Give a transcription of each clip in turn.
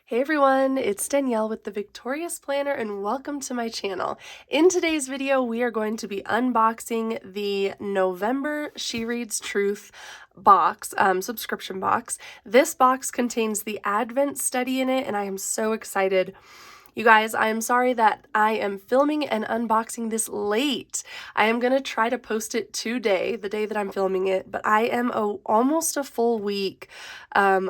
Hey everyone, it's Danielle with the Victorious Planner and welcome to my channel. In today's video, we are going to be unboxing the November She Reads Truth box, subscription box. This box contains the Advent study in it and I am so excited. You guys, I am sorry that I am filming and unboxing this late. I am going to try to post it today, the day that I'm filming it, but I am almost a full week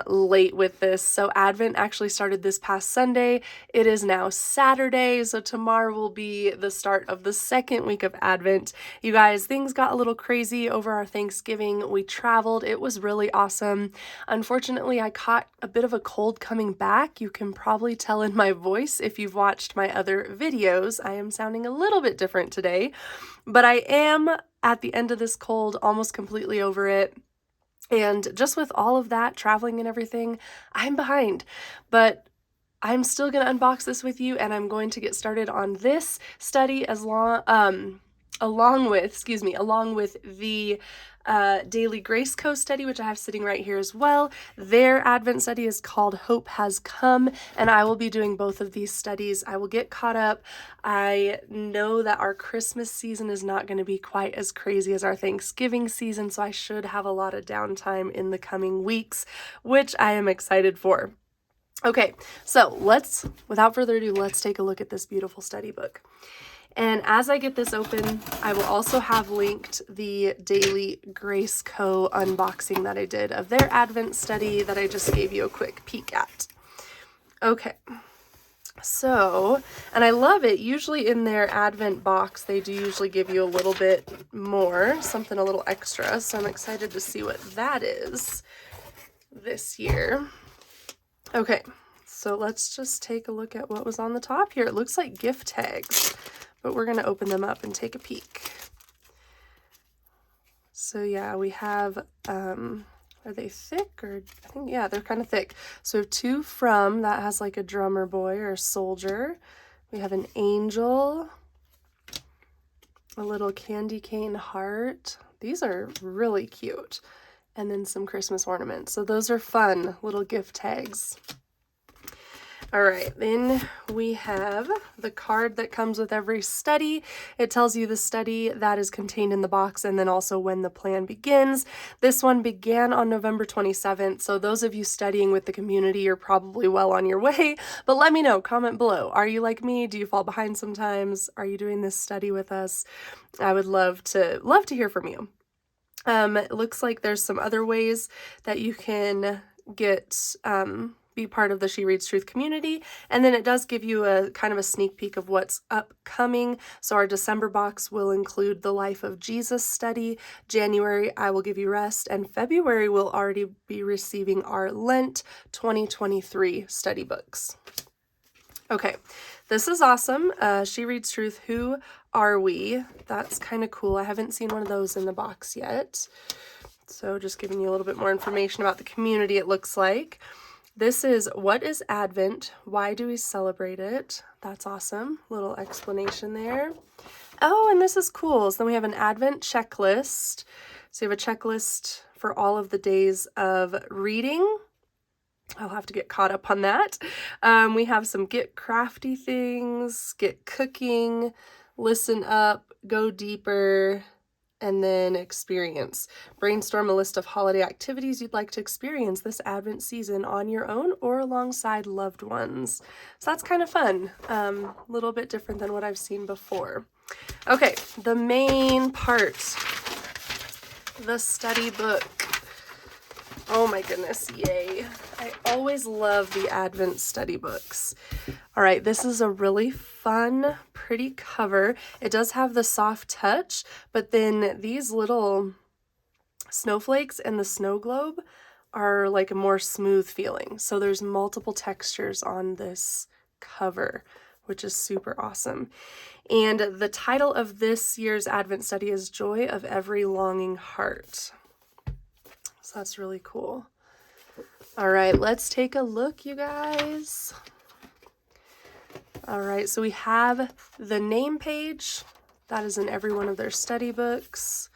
late with this. So Advent actually started this past Sunday. It is now Saturday, so tomorrow will be the start of the second week of Advent. You guys, things got a little crazy over our Thanksgiving. We traveled. It was really awesome. Unfortunately, I caught a bit of a cold coming back. You can probably tell in my voice if you've watched my other videos. I am sounding a little bit different today, but I am at the end of this cold, almost completely over it. And just with all of that, traveling and everything, I'm behind. But I'm still going to unbox this with you, and I'm going to get started on this study along with the Daily Grace Co study, which I have sitting right here as well. Their Advent study is called Hope Has Come, and I will be doing both of these studies. I will get caught up. I know that our Christmas season is not going to be quite as crazy as our Thanksgiving season, so I should have a lot of downtime in the coming weeks, which I am excited for. Okay, so without further ado, let's take a look at this beautiful study book. And as I get this open, I will also have linked the Daily Grace Co unboxing that I did of their Advent study that I just gave you a quick peek at. Okay, so, and I love it. Usually in their Advent box, they do usually give you a little bit more, something a little extra. So I'm excited to see what that is this year. Okay, so let's just take a look at what was on the top here. It looks like gift tags, but we're going to open them up and take a peek. So yeah, we have, are they thick or, I think, yeah, they're kind of thick. So we have two from, that has like a drummer boy or a soldier. We have an angel, a little candy cane heart. These are really cute. And then some Christmas ornaments. So those are fun little gift tags. All right, then we have the card that comes with every study. It tells you the study that is contained in the box and then also when the plan begins. This one began on November 27th, so those of you studying with the community are probably well on your way, but let me know, comment below. Are you like me? Do you fall behind sometimes? Are you doing this study with us? I would love to hear from you. It looks like there's some other ways that you can get be part of the She Reads Truth community, and then it does give you a kind of a sneak peek of what's upcoming. So our December box will include the Life of Jesus study. January, I Will Give You Rest, and February we'll already be receiving our Lent 2023 study books. Okay, this is awesome. She Reads Truth, Who Are We? That's kind of cool. I haven't seen one of those in the box yet. So just giving you a little bit more information about the community, it looks like. This is What is Advent? Why do we celebrate it? That's awesome. Little explanation there. Oh, and this is cool. So then we have an Advent checklist. So you have a checklist for all of the days of reading. I'll have to get caught up on that. We have some get crafty things, get cooking, listen up, go deeper, and then experience. Brainstorm a list of holiday activities you'd like to experience this Advent season on your own or alongside loved ones. So that's kind of fun. A little bit different than what I've seen before. Okay, the main part, the study book. Oh my goodness, yay. I always love the Advent study books. All right, this is a really fun, pretty cover. It does have the soft touch, but then these little snowflakes and the snow globe are like a more smooth feeling. So there's multiple textures on this cover, which is super awesome. And the title of this year's Advent study is Joy of Every Longing Heart. So that's really cool. All right, let's take a look, you guys. All right, so we have the name page. That is in every one of their study books.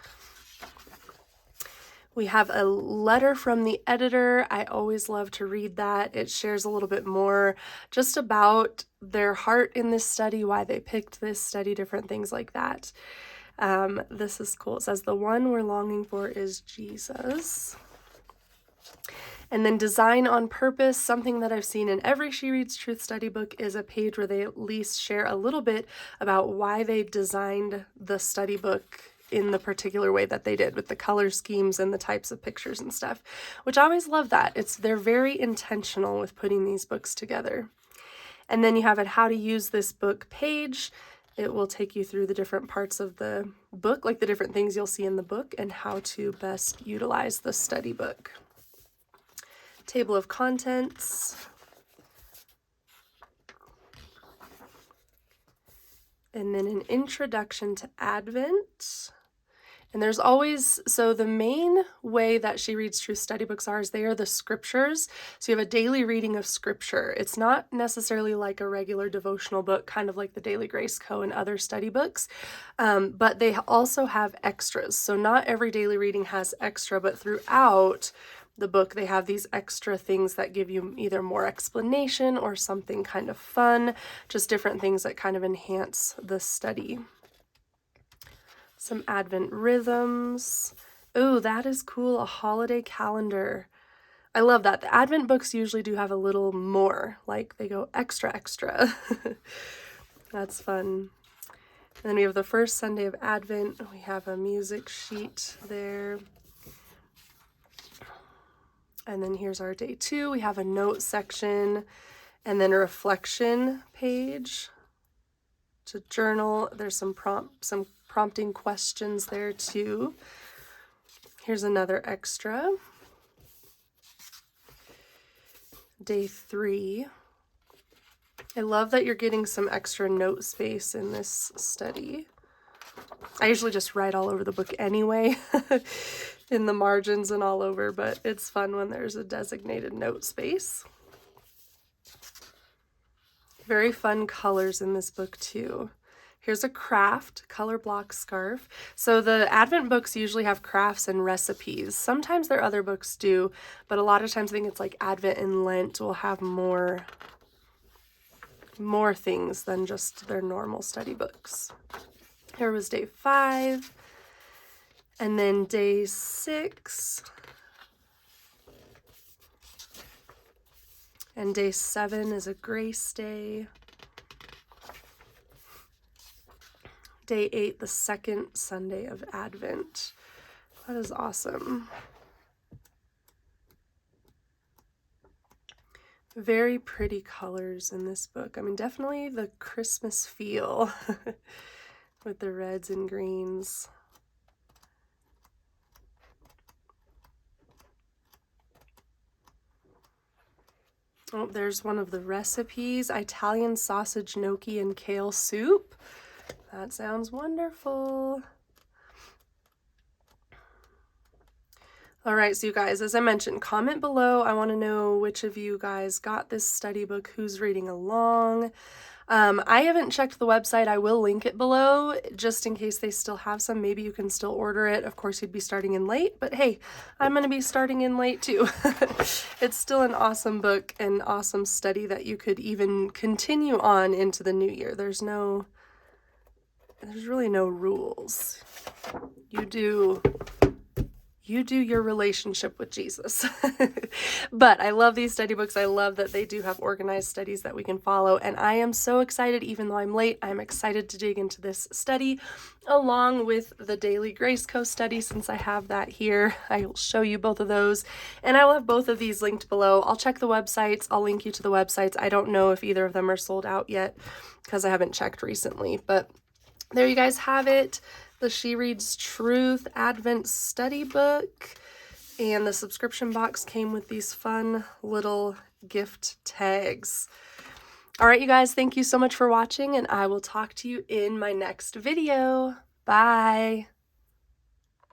We have a letter from the editor. I always love to read that. It shares a little bit more just about their heart in this study, why they picked this study, different things like that. This is cool. It says, "The one we're longing for is Jesus." And then design on purpose, something that I've seen in every She Reads Truth study book is a page where they at least share a little bit about why they designed the study book in the particular way that they did, with the color schemes and the types of pictures and stuff, which I always love that. They're very intentional with putting these books together. And then you have a how to use this book page. It will take you through the different parts of the book, like the different things you'll see in the book and how to best utilize the study book. Table of contents. And then an introduction to Advent. And there's always, so the main way that She Reads Truth study books is they are the scriptures. So you have a daily reading of scripture. It's not necessarily like a regular devotional book, kind of like the Daily Grace Co. and other study books, but they also have extras. So not every daily reading has extra, but throughout the book they have these extra things that give you either more explanation or something kind of fun, just different things that kind of enhance the study. Some Advent rhythms. Oh, that is cool, a holiday calendar. I love that. The Advent books usually do have a little more, like they go extra. That's fun. And then we have the first Sunday of Advent. We have a music sheet there. And then here's our day 2. We have a note section and then a reflection page to journal. There's some prompting questions there too. Here's another extra. Day 3. I love that you're getting some extra note space in this study. I usually just write all over the book anyway, in the margins and all over, but it's fun when there's a designated note space. Very fun colors in this book too. Here's a craft color block scarf. So the Advent books usually have crafts and recipes. Sometimes their other books do, but a lot of times I think it's like Advent and Lent will have more things than just their normal study books. Here was day 5. And then day 6. And day 7 is a grace day. Day 8, the second Sunday of Advent. That is awesome. Very pretty colors in this book. I mean, definitely the Christmas feel with the reds and greens. Oh, there's one of the recipes, Italian sausage gnocchi and kale soup. That sounds wonderful. All right, so you guys, as I mentioned, comment below. I want to know which of you guys got this study book, who's reading along. I haven't checked the website. I will link it below just in case they still have some. Maybe you can still order it. Of course, you'd be starting in late, but hey, I'm going to be starting in late too. It's still an awesome book and awesome study that you could even continue on into the new year. There's really no rules. You do your relationship with Jesus. But I love these study books. I love that they do have organized studies that we can follow. And I am so excited, even though I'm late, I'm excited to dig into this study along with the Daily Grace Co. study. Since I have that here, I will show you both of those. And I will have both of these linked below. I'll check the websites. I'll link you to the websites. I don't know if either of them are sold out yet because I haven't checked recently. But there you guys have it. The She Reads Truth Advent study book, and the subscription box came with these fun little gift tags. All right, you guys, thank you so much for watching, and I will talk to you in my next video. Bye.